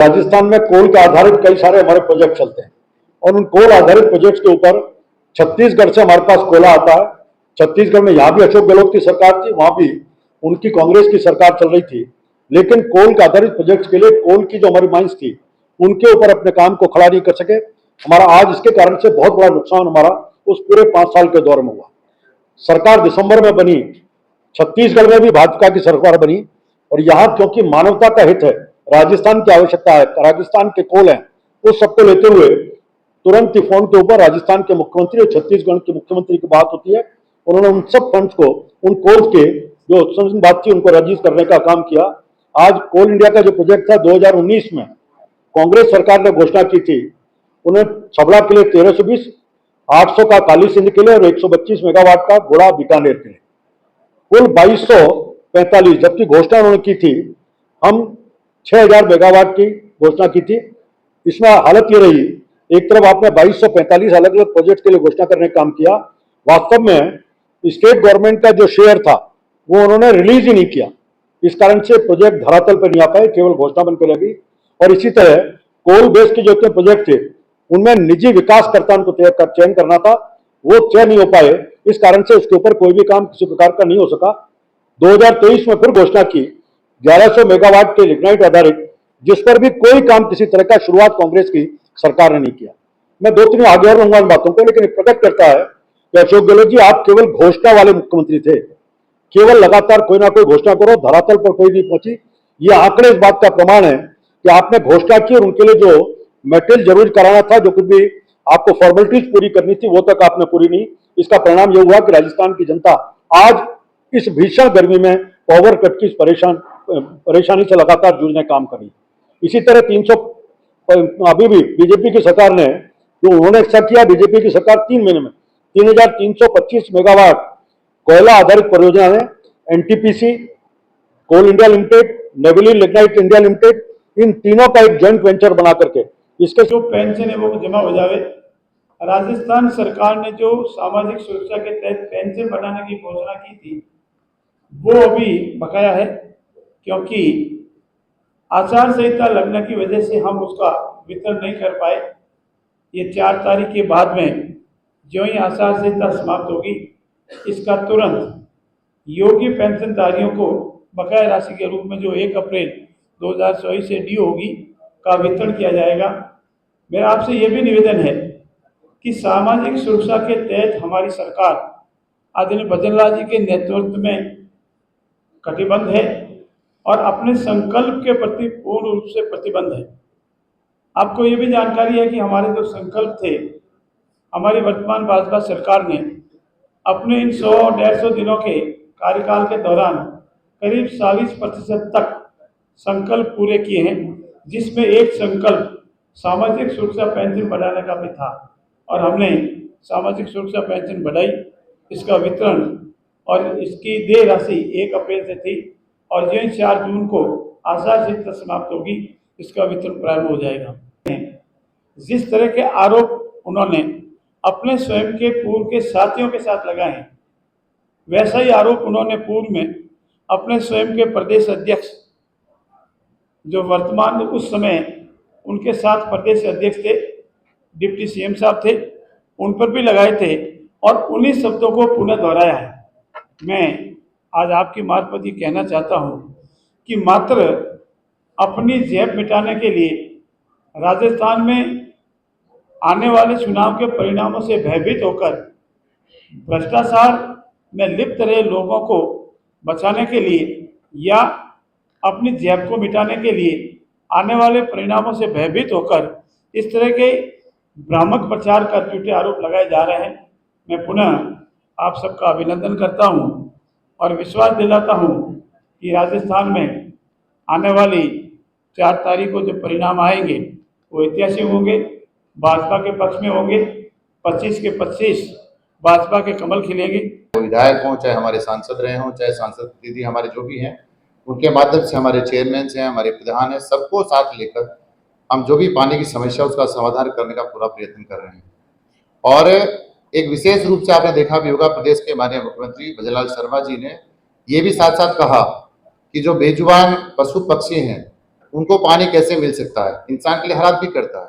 राजस्थान में कोल के आधारित कई सारे हमारे प्रोजेक्ट चलते हैं और उन कोल आधारित प्रोजेक्ट्स के ऊपर छत्तीसगढ़ से हमारे पास कोयला आता है। छत्तीसगढ़ में यहाँ भी अशोक गहलोत की सरकार थी, वहां भी उनकी कांग्रेस की सरकार चल रही थी, लेकिन कोल के आधारित प्रोजेक्ट्स के लिए कोल की जो हमारी माइंस थी उनके ऊपर अपने काम को खड़ा नहीं कर सके। हमारा आज इसके कारण से बहुत बड़ा नुकसान हमारा उस पूरे 5 साल के दौर में हुआ। सरकार दिसंबर में बनी, छत्तीसगढ़ में भी भाजपा की सरकार बनी और यहाँ क्योंकि मानवता का हित है, राजस्थान की आवश्यकता है, राजस्थान के कोल हैं, उस सबको लेते हुए तुरंत ही फोन के ऊपर राजस्थान के मुख्यमंत्री और छत्तीसगढ़ के मुख्यमंत्री की बात होती है। उन्होंने उन सब फंड्स को, उन कोल के जो बात थी उनको रजिस्टर करने का काम किया। आज कोल इंडिया का जो प्रोजेक्ट था 2019 में कांग्रेस सरकार ने घोषणा की थी, उन्हें छबड़ा के लिए 1320, 800 का काली सिंध के लिए और 125 मेगावाट का घोड़ा बीकानेर के लिए, कुल 2245, जबकि घोषणा उन्होंने की थी हम 6000 मेगावाट की घोषणा की थी। इसमें हालत ये रही, एक तरफ आपने 2245 अलग अलग प्रोजेक्ट के लिए घोषणा करने का काम किया, वास्तव में स्टेट गवर्नमेंट का जो शेयर था वो उन्होंने रिलीज ही नहीं किया। इस कारण से प्रोजेक्ट धरातल पर नहीं आ पाए, केवल घोषणा बन के लगी। और इसी तरह कोल बेस के जो प्रोजेक्ट थे उनमें निजी विकासकर्ता को चयन करना था, वो चयन नहीं हो पाए। इस कारण से उसके ऊपर कोई भी काम किसी प्रकार का नहीं हो सका। 2023 में फिर घोषणा की 1100 मेगावाट के लिग्नाइट आधारित, जिस पर भी कोई काम किसी तरह का शुरुआत कांग्रेस की सरकार ने नहीं किया। मैं 2-3 आगे और रहूंगा इन बातों को, लेकिन प्रकट करता है कि अशोक गहलोत जी आप केवल घोषणा वाले मुख्यमंत्री थे, केवल लगातार कोई ना कोई घोषणा करो, धरातल पर कोई नहीं पहुंची। ये आंकड़े इस बात का प्रमाण है कि आपने घोषणा की और उनके लिए जो मेटेरियल जरूर कराना था, जो कुछ भी आपको फॉर्मेलिटीज पूरी करनी थी, वो तक आपने पूरी नहीं। इसका परिणाम यह हुआ कि राजस्थान की जनता आज इस भीषण गर्मी में पावर कट की परेशानी से लगातार जूझने काम करी। इसी तरह 300 अभी भी बीजेपी की सरकार ने जो उन्होंने एक्सेप्ट किया, बीजेपी की सरकार 3 महीने में 3325 मेगावाट कोयला आधारित परियोजना है, NTPC, coal India limited, Neyveli lignite India limited, इन तीनों का एक जॉइंट वेंचर बना करके इसके जो पेंशन है वो जमा हो जावे। राजस्थान सरकार ने जो सामाजिक सुरक्षा के तहत पेंशन बनाने की घोषणा की थी वो अभी बकाया है, क्योंकि आचार संहिता लगने की वजह से हम उसका वितरण नहीं कर पाए। ये 4 तारीख के बाद में जो ही आचार संहिता समाप्त होगी, इसका तुरंत योग्य पेंशनधारियों को बकाया राशि के रूप में जो 1 अप्रैल 2024 से ड्यू होगी का वितरण किया जाएगा। मेरा आपसे यह भी निवेदन है कि सामाजिक सुरक्षा के तहत हमारी सरकार आदरणीय भजन लाल जी के नेतृत्व में कटिबद्ध है और अपने संकल्प के प्रति पूर्ण रूप से प्रतिबद्ध है। आपको ये भी जानकारी है कि हमारे जो संकल्प थे, हमारी वर्तमान भाजपा सरकार ने अपने इन 100-150 दिनों के कार्यकाल के दौरान करीब 40% तक संकल्प पूरे किए हैं, जिसमें एक संकल्प सामाजिक सुरक्षा पेंशन बढ़ाने का भी था और हमने सामाजिक सुरक्षा पेंशन बढ़ाई। इसका वितरण और इसकी देय राशि 1 अप्रैल से थी और जो 4 जून को आचार संहिता समाप्त होगी, इसका वितरण प्रारंभ हो जाएगा। जिस तरह के आरोप उन्होंने अपने स्वयं के पूर्व के साथियों के साथ लगाए हैं, वैसा ही आरोप उन्होंने पूर्व में अपने स्वयं के प्रदेश अध्यक्ष, जो वर्तमान उस समय उनके साथ प्रदेश अध्यक्ष थे, डिप्टी सीएम साहब थे, उन पर भी लगाए थे और उन्हीं शब्दों को पुनः दोहराया है। मैं आज आपकी मार्फत ये कहना चाहता हूँ कि मात्र अपनी जेब मिटाने के लिए राजस्थान में आने वाले चुनाव के परिणामों से भयभीत होकर भ्रष्टाचार में लिप्त रहे लोगों को बचाने के लिए या अपनी जेब को मिटाने के लिए आने वाले परिणामों से भयभीत होकर इस तरह के भ्रामक प्रचार का झूठे आरोप लगाए जा रहे हैं। मैं पुनः आप सबका अभिनंदन करता हूं और विश्वास दिलाता हूं कि राजस्थान में आने वाली 4 तारीख को जो परिणाम आएंगे वो ऐतिहासिक होंगे, भाजपा के पक्ष में होंगे। 25 के 25 भाजपा के कमल खिलेंगे। विधायक हों, चाहे हमारे सांसद रहे हों, चाहे सांसद दीदी हमारे जो भी हैं, उनके माध्यम से हमारे चेयरमैन हैं, हमारे प्रधान हैं, सबको साथ लेकर हम जो भी पानी की समस्या उसका समाधान करने का पूरा प्रयत्न कर रहे हैं। और एक विशेष रूप से आपने देखा भी होगा, प्रदेश के माननीय मुख्यमंत्री भजनलाल शर्मा जी ने ये भी साथ साथ कहा कि जो बेजुबान पशु पक्षी हैं उनको पानी कैसे मिल सकता है, इंसान के लिए हर आदमी करता है।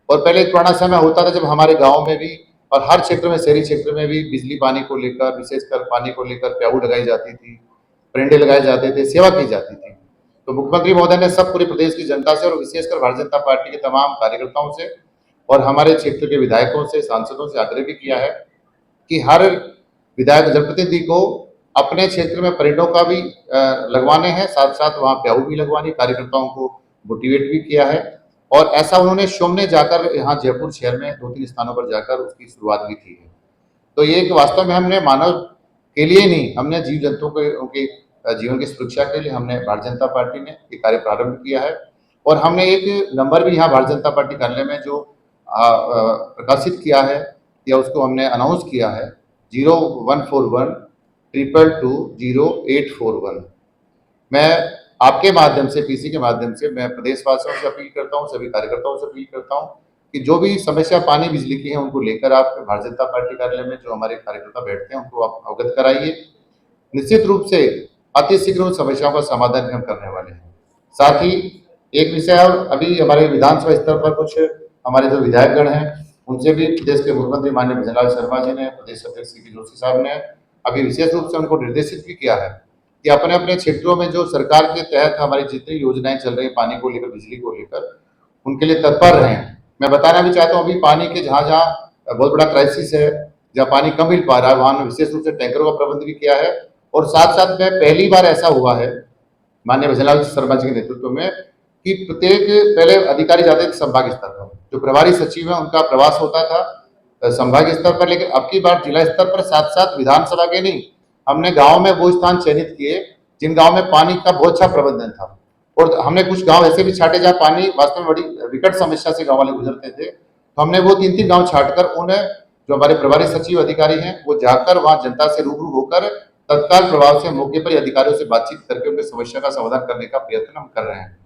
और पहले एक पुराना समय होता था जब हमारे गाँव में भी और हर क्षेत्र में, शहरी क्षेत्र में भी बिजली पानी को लेकर, विशेषकर पानी को लेकर प्याऊ लगाई जाती थी, परिंदे लगाए जाते थे, सेवा की जाती थी। तो मुख्यमंत्री महोदय ने सब पूरे प्रदेश की जनता से और विशेषकर भारतीय जनता पार्टी के तमाम कार्यकर्ताओं से और हमारे क्षेत्र के विधायकों से, सांसदों से आग्रह भी किया है कि हर विधायक जनप्रतिनिधि को अपने क्षेत्र में परिंदों का भी लगवाने हैं, साथ साथ वहाँ प्याऊ भी लगवानी, कार्यकर्ताओं को मोटिवेट भी किया है। और ऐसा उन्होंने शोमने जाकर, यहाँ जयपुर शहर में 2-3 स्थानों पर जाकर उसकी शुरुआत भी की है। तो ये एक वास्तव में हमने मानव के लिए नहीं, हमने जीव जंतुओं के उनके जीवन की सुरक्षा के लिए हमने भारतीय जनता पार्टी ने ये कार्य प्रारंभ किया है। और हमने एक नंबर भी यहाँ भारतीय जनता पार्टी कार्यालय में जो प्रकाशित किया है या उसको हमने अनाउंस किया है 014122200841। मैं आपके माध्यम से, पीसी के माध्यम से मैं प्रदेशवासियों से अपील करता हूँ, सभी कार्यकर्ताओं से अपील करता हूँ कि जो भी समस्या पानी बिजली की है उनको लेकर आप भारतीय जनता पार्टी कार्यालय में जो हमारे कार्यकर्ता बैठते हैं उनको आप अवगत कराइए। निश्चित रूप से अति शीघ्र उन समस्याओं का समाधान हम करने वाले हैं। साथ ही एक विषय और, अभी हमारे विधानसभा स्तर पर कुछ हमारे जो विधायकगण हैं उनसे भी प्रदेश के मुख्यमंत्री माननीय भजनलाल शर्मा जी ने, प्रदेश अध्यक्ष सी पी जोशी साहब ने अभी विशेष रूप से उनको निर्देशित भी किया है कि अपने अपने क्षेत्रों में जो सरकार के तहत हमारी जितनी योजनाएं चल रही है पानी को लेकर, बिजली को लेकर, उनके लिए तत्पर रहें। मैं बताना भी चाहता हूँ अभी पानी के जहाँ जहाँ बहुत बड़ा क्राइसिस है, जहाँ पानी कम मिल पा रहा है, वहाँ विशेष रूप से टैंकरों का प्रबंध भी किया है। और साथ साथ में पहली बार ऐसा हुआ है माननीय भजनलाल शर्मा जी के नेतृत्व में कि प्रत्येक, पहले अधिकारी जाते थे संभाग स्तर पर, जो प्रभारी सचिव है उनका प्रवास होता था संभाग स्तर पर, लेकिन अब की बार जिला स्तर पर, साथ साथ विधानसभा के नहीं, हमने गांव में वो स्थान चयनित किए जिन गांव में पानी का बहुत अच्छा प्रबंधन था। और हमने कुछ गांव ऐसे भी छाटे जहाँ पानी वास्तव में बड़ी विकट समस्या से गांव वाले गुजरते थे, तो हमने वो 3-3 गांव छाटकर उन्हें, जो हमारे प्रभारी सचिव अधिकारी हैं, वो जाकर वहां जनता से रूबरू होकर तत्काल प्रभाव से मौके पर अधिकारियों से बातचीत करके उनकी समस्या का समाधान करने का प्रयत्न हम कर रहे हैं।